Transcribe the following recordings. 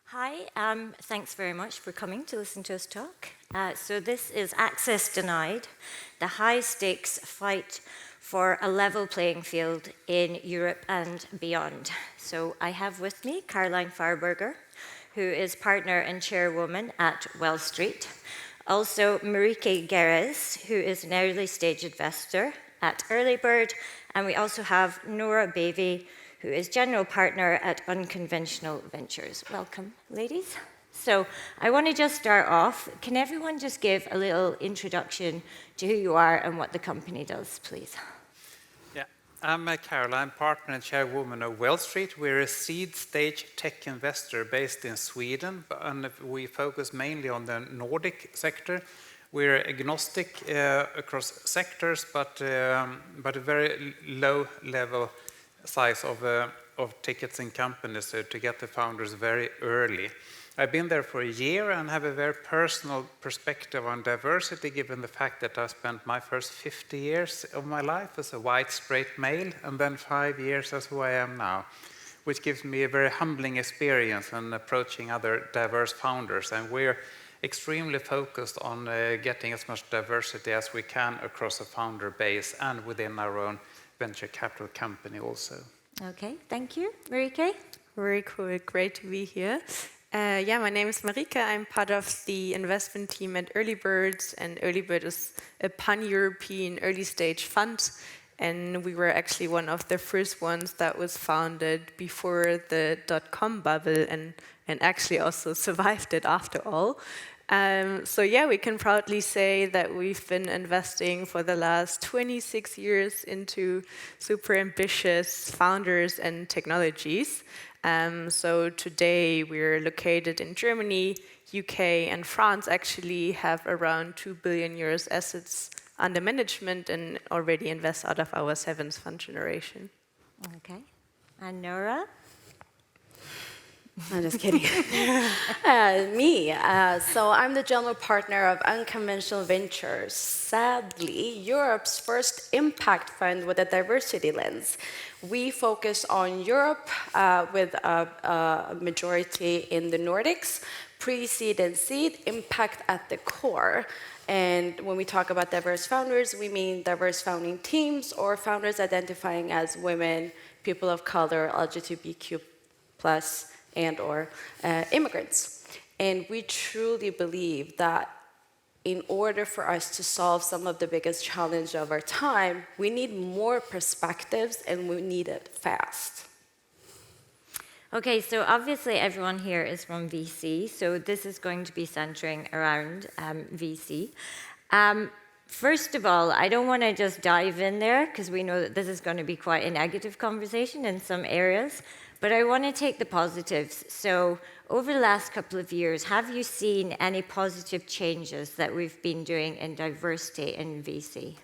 Hi, thanks very much for coming to listen to us talk. So this is Access Denied, the high-stakes fight for a level playing field in Europe and beyond. So I have with me Caroline Farberger, who is partner and chairwoman at Wellstreet. Also Marieke Gehres, who is an early-stage investor at Earlybird. And we also have Nora Bavey, who is general partner at Unconventional Ventures. Welcome, ladies. So I want to just start off. Can everyone just give a little introduction to who you are and what the company does, please? Yeah, I'm Caroline, partner and chairwoman of Wellstreet. We're a seed stage tech investor based in Sweden, and we focus mainly on the Nordic sector. We're agnostic across sectors, but a very low level size of tickets and companies to get the founders very early. I've been there for a year and have a very personal perspective on diversity, given the fact that I spent my first 50 years of my life as a white straight male and then 5 years as who I am now, which gives me a very humbling experience when approaching other diverse founders. And we're extremely focused on getting as much diversity as we can across a founder base and within our own venture capital company also. Okay, thank you. Marieke? Very cool, great to be here. My name is Marieke. I'm part of the investment team at Earlybird, and Earlybird is a pan-European early-stage fund, and we were actually one of the first ones that was founded before the dot-com bubble and actually also survived it after all. We can proudly say that we've been investing for the last 26 years into super ambitious founders and technologies. Today we're located in Germany, UK, and France actually have around 2 billion euros assets under management and already invest out of our 7th fund generation. Okay. And Nora? I'm just kidding. So I'm the general partner of Unconventional Ventures. Sadly, Europe's first impact fund with a diversity lens. We focus on Europe with a majority in the Nordics, pre-seed and seed, impact at the core. And when we talk about diverse founders, we mean diverse founding teams or founders identifying as women, people of color, LGBTQ+, and/or immigrants. And we truly believe that in order for us to solve some of the biggest challenges of our time, we need more perspectives and we need it fast. Okay, so obviously everyone here is from VC, so this is going to be centering around VC. First of all, I don't want to just dive in there because we know that this is going to be quite a negative conversation in some areas, but I want to take the positives. So over the last couple of years, have you seen any positive changes that we've been doing in diversity in VC?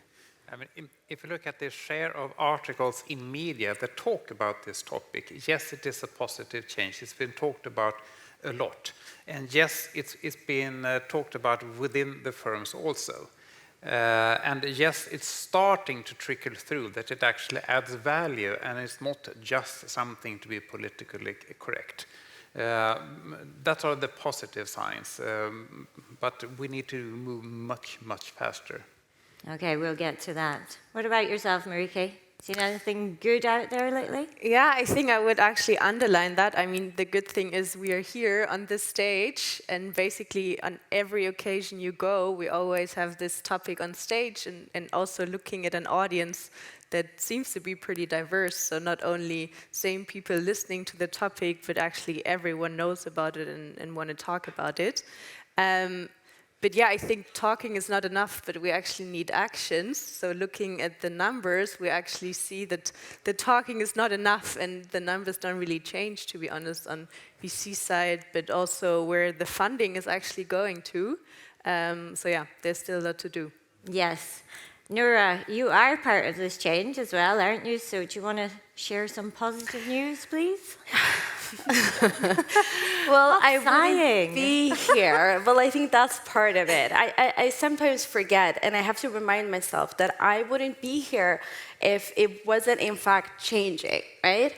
I mean, if you look at the share of articles in media that talk about this topic, yes, it is a positive change. It's been talked about a lot. And yes, it's been talked about within the firms also. And yes, it's starting to trickle through that it actually adds value and it's not just something to be politically correct. That are the positive signs, but we need to move much, much faster. Okay, we'll get to that. What about yourself, Marieke? Seen anything good out there lately? Yeah, I think I would actually underline that. I mean, the good thing is we are here on this stage, and basically on every occasion you go, we always have this topic on stage and also looking at an audience that seems to be pretty diverse. So not only same people listening to the topic, but actually everyone knows about it and want to talk about it. But yeah, I think talking is not enough, but we actually need actions. So looking at the numbers, we actually see that the talking is not enough and the numbers don't really change, to be honest, on VC side, but also where the funding is actually going to. There's still a lot to do. Yes. Nora, you are part of this change as well, aren't you? So do you want to share some positive news, please? Well, I wouldn't be here. Well, I think that's part of it. I sometimes forget, and I have to remind myself that I wouldn't be here if it wasn't in fact changing, right?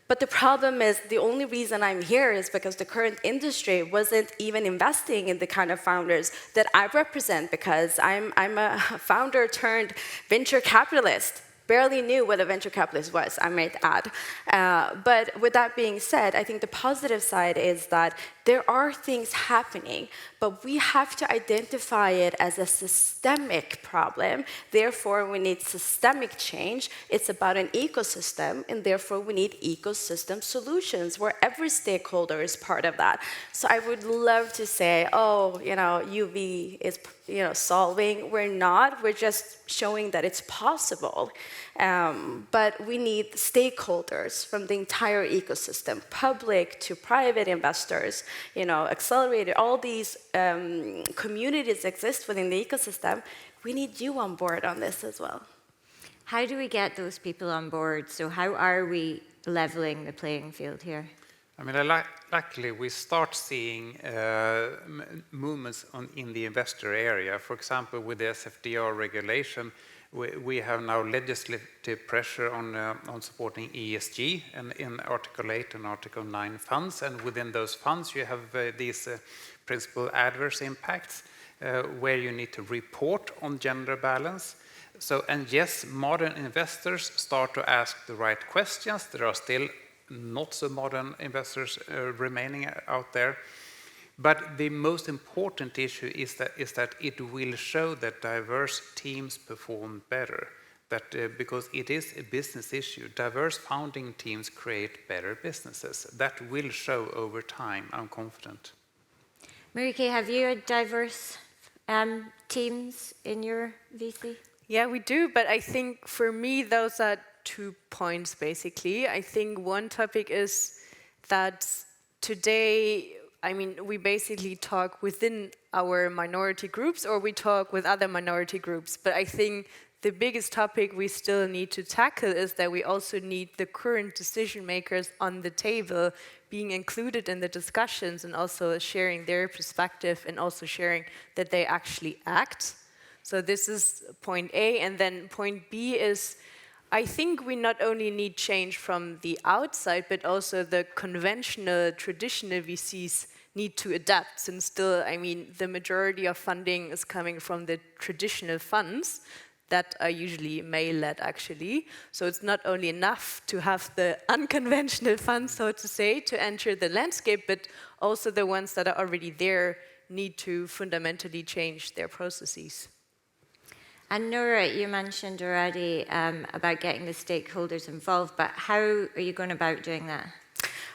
But the problem is, the only reason I'm here is because the current industry wasn't even investing in the kind of founders that I represent, because I'm a founder turned venture capitalist. Barely knew what a venture capitalist was, I might add. But with that being said, I think the positive side is that there are things happening, but we have to identify it as a systemic problem. Therefore, we need systemic change. It's about an ecosystem, and therefore we need ecosystem solutions where every stakeholder is part of that. So I would love to say, oh, UV is solving. We're not. We're just showing that it's possible. But we need stakeholders from the entire ecosystem, public to private investors, accelerated. All these communities exist within the ecosystem. We need you on board on this as well. How do we get those people on board? So how are we leveling the playing field here? I mean, luckily, we start seeing movements in the investor area. For example, with the SFDR regulation, we have now legislative pressure on supporting ESG and in Article 8 and Article 9 funds. And within those funds, you have these principal adverse impacts where you need to report on gender balance. And yes, modern investors start to ask the right questions. There are still not so modern investors remaining out there. But the most important issue is that it will show that diverse teams perform better. Because it is a business issue. Diverse founding teams create better businesses. That will show over time, I'm confident. Marieke, have you had diverse teams in your VC? Yeah, we do, but I think for me those are 2 points basically. I think one topic is that today, we basically talk within our minority groups or we talk with other minority groups, but I think the biggest topic we still need to tackle is that we also need the current decision makers on the table being included in the discussions and also sharing their perspective and also sharing that they actually act. So this is point A, and then point B is, I think we not only need change from the outside, but also the conventional, traditional VCs need to adapt, since still, the majority of funding is coming from the traditional funds that are usually male-led, actually. So it's not only enough to have the unconventional funds, so to say, to enter the landscape, but also the ones that are already there need to fundamentally change their processes. And Nora, you mentioned already about getting the stakeholders involved, but how are you going about doing that?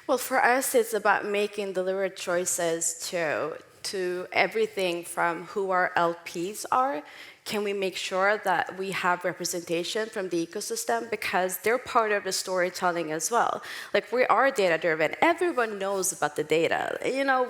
Well, for us, it's about making deliberate choices to everything from who our LPs are. Can we make sure that we have representation from the ecosystem? Because they're part of the storytelling as well. Like, we are data-driven. Everyone knows about the data.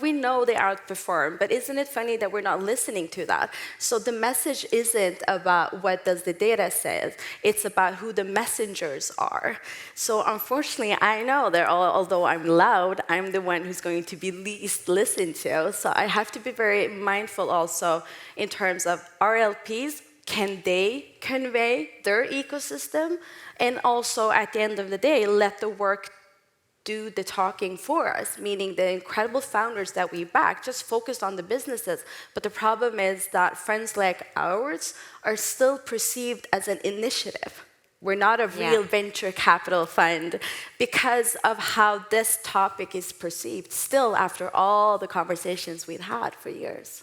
We know they outperform, but isn't it funny that we're not listening to that? So the message isn't about what does the data say. It's about who the messengers are. So unfortunately, I know that although I'm loud, I'm the one who's going to be least listened to. So I have to be very mindful also in terms of our LPs. Can they convey their ecosystem? And also, at the end of the day, let the work do the talking for us, meaning the incredible founders that we back just focused on the businesses. But the problem is that friends like ours are still perceived as an initiative. We're not a real venture capital fund because of how this topic is perceived, still after all the conversations we've had for years.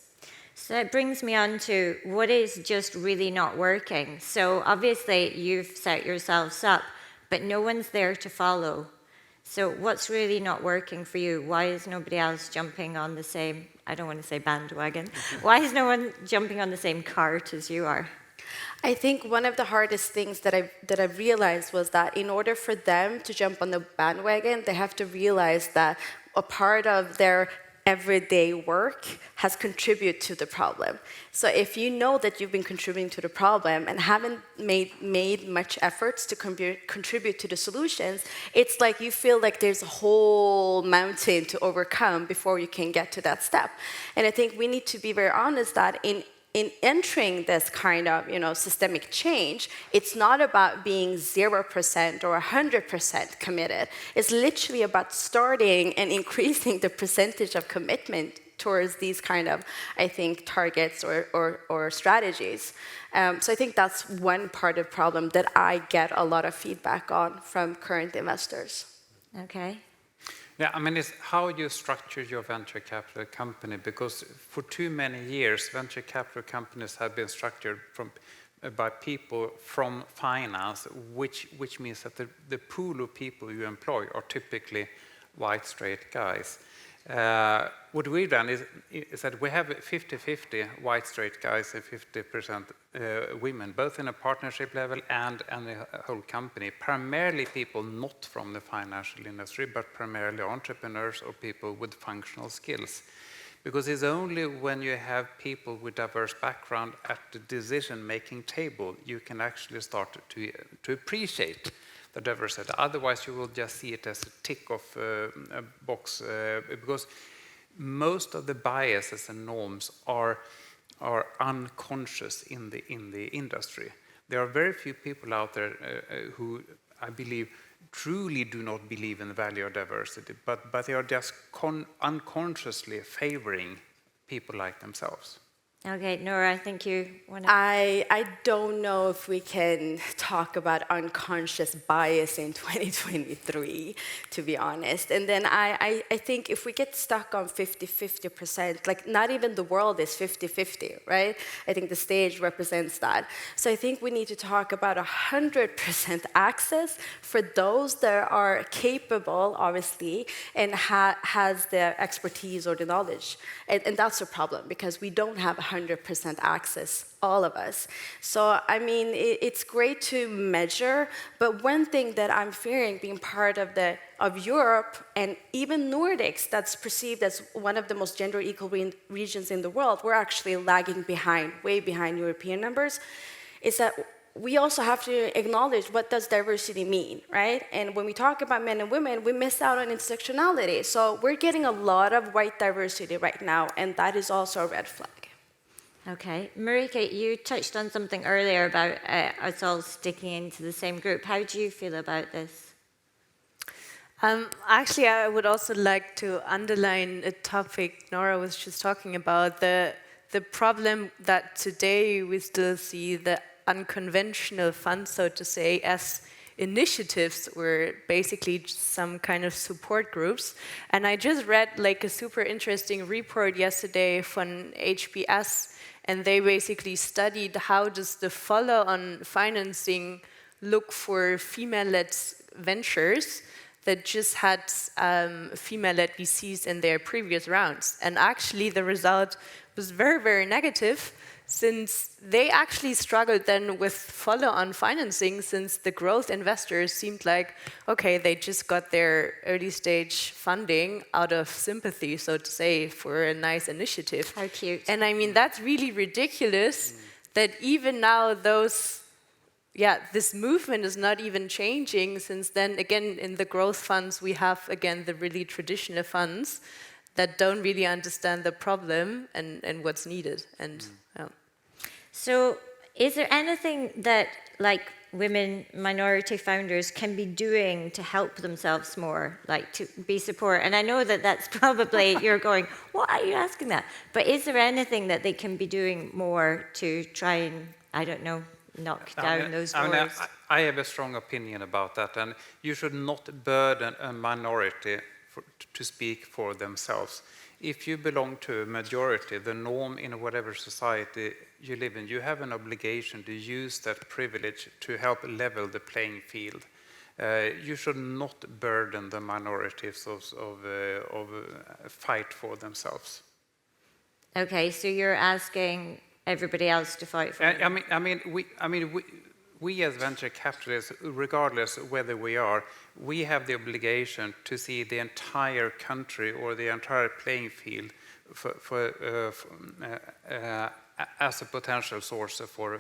So that brings me on to what is just really not working. So obviously you've set yourselves up, but no one's there to follow. So what's really not working for you? Why is nobody else jumping on the same, I don't want to say bandwagon, why is no one jumping on the same cart as you are? I think one of the hardest things that I realized was that in order for them to jump on the bandwagon, they have to realize that a part of their everyday work has contributed to the problem. So if you know that you've been contributing to the problem and haven't made much efforts to contribute to the solutions, it's like you feel like there's a whole mountain to overcome before you can get to that step. And I think we need to be very honest that in in entering this kind of, systemic change, it's not about being 0% or 100% committed. It's literally about starting and increasing the percentage of commitment towards these kind of, I think, targets or strategies. So I think that's one part of the problem that I get a lot of feedback on from current investors. Okay. Yeah, I mean, it's how you structure your venture capital company, because for too many years, venture capital companies have been structured by people from finance, which means that the pool of people you employ are typically white, straight guys. What we've done is that we have 50-50 white, straight guys and 50% women, both in a partnership level and the whole company. Primarily people not from the financial industry, but primarily entrepreneurs or people with functional skills. Because it's only when you have people with diverse background at the decision-making table, you can actually start to appreciate the diversity. Otherwise, you will just see it as a tick-off box, because most of the biases and norms are unconscious in the industry. There are very few people out there who, I believe, truly do not believe in the value of diversity, but they are just unconsciously favoring people like themselves. Okay, Nora, I think you want to... I don't know if we can talk about unconscious bias in 2023, to be honest. And then I think if we get stuck on 50-50%, like not even the world is 50-50, right? I think the stage represents that. So I think we need to talk about 100% access for those that are capable, obviously, and has the expertise or the knowledge. And that's a problem, because we don't have 100% access, all of us. So, I mean, it's great to measure, but one thing that I'm fearing being part of Europe and even Nordics, that's perceived as one of the most gender equal regions in the world, we're actually lagging behind, way behind European numbers, is that we also have to acknowledge what does diversity mean, right? And when we talk about men and women, we miss out on intersectionality. So we're getting a lot of white diversity right now, and that is also a red flag. Okay. Marieke, you touched on something earlier about us all sticking into the same group. How do you feel about this? Actually, I would also like to underline a topic Nora was just talking about, the problem that today we still see the unconventional funds, so to say, as initiatives were basically just some kind of support groups. And I just read like a super interesting report yesterday from HBS, and they basically studied how does the follow-on financing look for female-led ventures that just had female-led VCs in their previous rounds. And actually the result was very, very negative, since they actually struggled then with follow-on financing, since the growth investors seemed like, okay, they just got their early stage funding out of sympathy, so to say, for a nice initiative. How cute. And I mean, that's really ridiculous that even now this movement is not even changing, since then, again, in the growth funds, we have, again, the really traditional funds that don't really understand the problem and what's needed. And So is there anything that like women minority founders can be doing to help themselves more, like to be support? And I know that that's probably, you're going, why are you asking that? But is there anything that they can be doing more to try and, I don't know, knock down those doors? I have a strong opinion about that, and you should not burden a minority to speak for themselves. If you belong to a majority, the norm in whatever society you live in, you have an obligation to use that privilege to help level the playing field. You should not burden the minorities of fight for themselves. Okay, so you're asking everybody else to fight for them. We as venture capitalists, regardless of whether we have the obligation to see the entire country or the entire playing field as a potential source for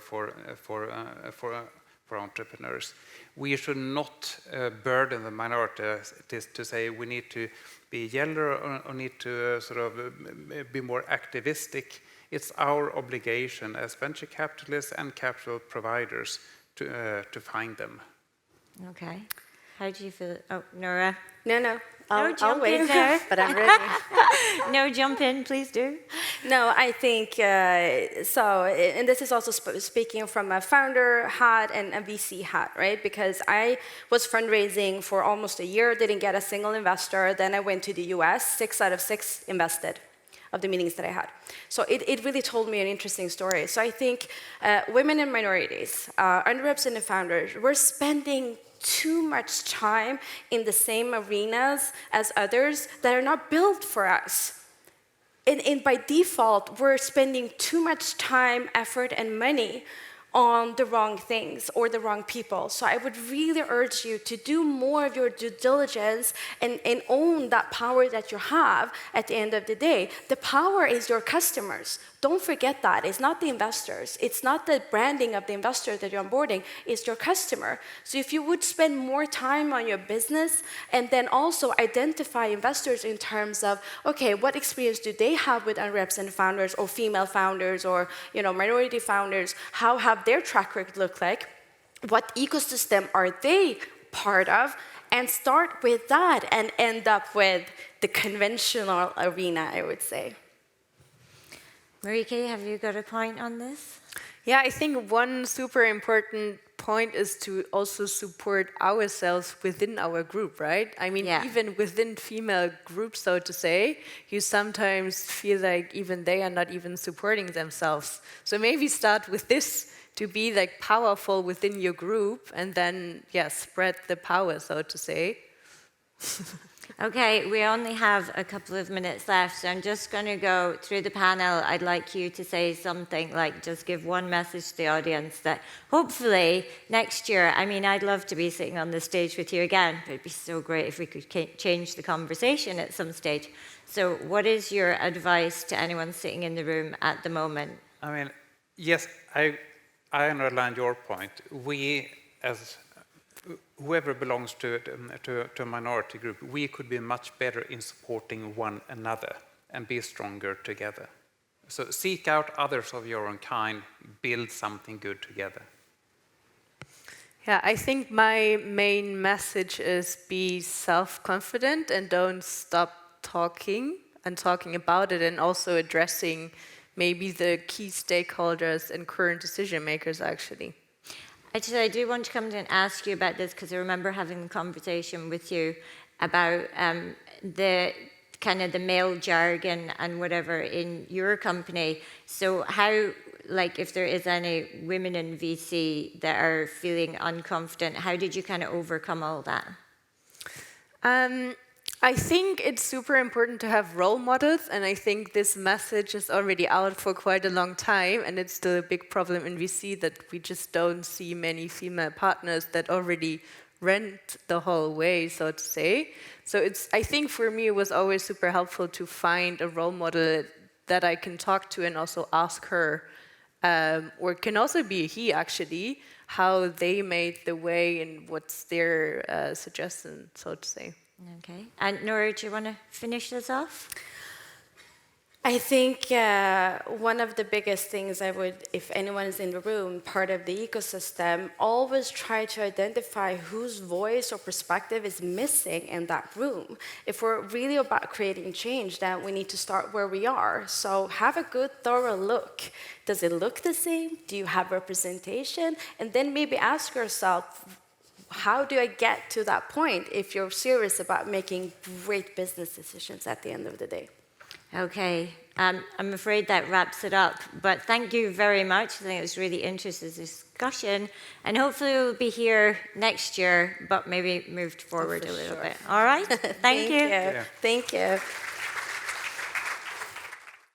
entrepreneurs. We should not burden the minorities to say we need to be yellow or need to sort of be more activistic. It's our obligation as venture capitalists and capital providers to find them. Okay. How do you feel? Oh, Nora. No. I'll jump wait, in there. but I'm ready. No, jump in, please do. No, I think so. And this is also speaking from a founder hat and a VC hat, right? Because I was fundraising for almost a year, didn't get a single investor. Then I went to the US, 6 out of 6 invested of the meetings that I had. So it really told me an interesting story. So I think women and minorities, underrepresented founders, we're spending too much time in the same arenas as others that are not built for us. And by default, we're spending too much time, effort, and money on the wrong things or the wrong people. So I would really urge you to do more of your due diligence and own that power that you have at the end of the day. The power is your customers. Don't forget that. It's not the investors. It's not the branding of the investor that you're onboarding. It's your customer. So if you would spend more time on your business and then also identify investors in terms of, okay, what experience do they have with unrepresented founders or female founders or minority founders? How have their track record look like? What ecosystem are they part of? And start with that and end up with the conventional arena, I would say. Marieke, have you got a point on this? Yeah, I think one super important point is to also support ourselves within our group, right? I mean, even within female groups, so to say, you sometimes feel like even they are not even supporting themselves. So maybe start with this to be like powerful within your group and then, spread the power, so to say. Okay, we only have a couple of minutes left, so I'm just going to go through the panel. I'd like you to say something like, just give one message to the audience that hopefully next year, I mean, I'd love to be sitting on this stage with you again, but it'd be so great if we could change the conversation at some stage. So what is your advice to anyone sitting in the room at the moment? I mean, yes, I underline your point. We, as whoever belongs to a minority group, we could be much better in supporting one another and be stronger together. So seek out others of your own kind, build something good together. Yeah, I think my main message is be self-confident and don't stop talking about it, and also addressing maybe the key stakeholders and current decision makers, actually. Actually, I do want to come and ask you about this because I remember having a conversation with you about the kind of the male jargon and whatever in your company. So how, like, if there is any women in VC that are feeling unconfident, how did you kind of overcome all that? I think it's super important to have role models, and I think this message is already out for quite a long time, and it's still a big problem in VC that we just don't see many female partners that already rent the whole way, so to say. So I think for me it was always super helpful to find a role model that I can talk to and also ask her, or it can also be he actually, how they made the way and what's their suggestion, so to say. Okay. And Nora, do you want to finish this off? I think one of the biggest things I would, if anyone is in the room, part of the ecosystem, always try to identify whose voice or perspective is missing in that room. If we're really about creating change, then we need to start where we are. So have a good, thorough look. Does it look the same? Do you have representation? And then maybe ask yourself, how do I get to that point if you're serious about making great business decisions at the end of the day? Okay, I'm afraid that wraps it up, but thank you very much. I think it was really interesting discussion, and hopefully we'll be here next year, but maybe moved forward a little bit. All right, thank you. Thank you.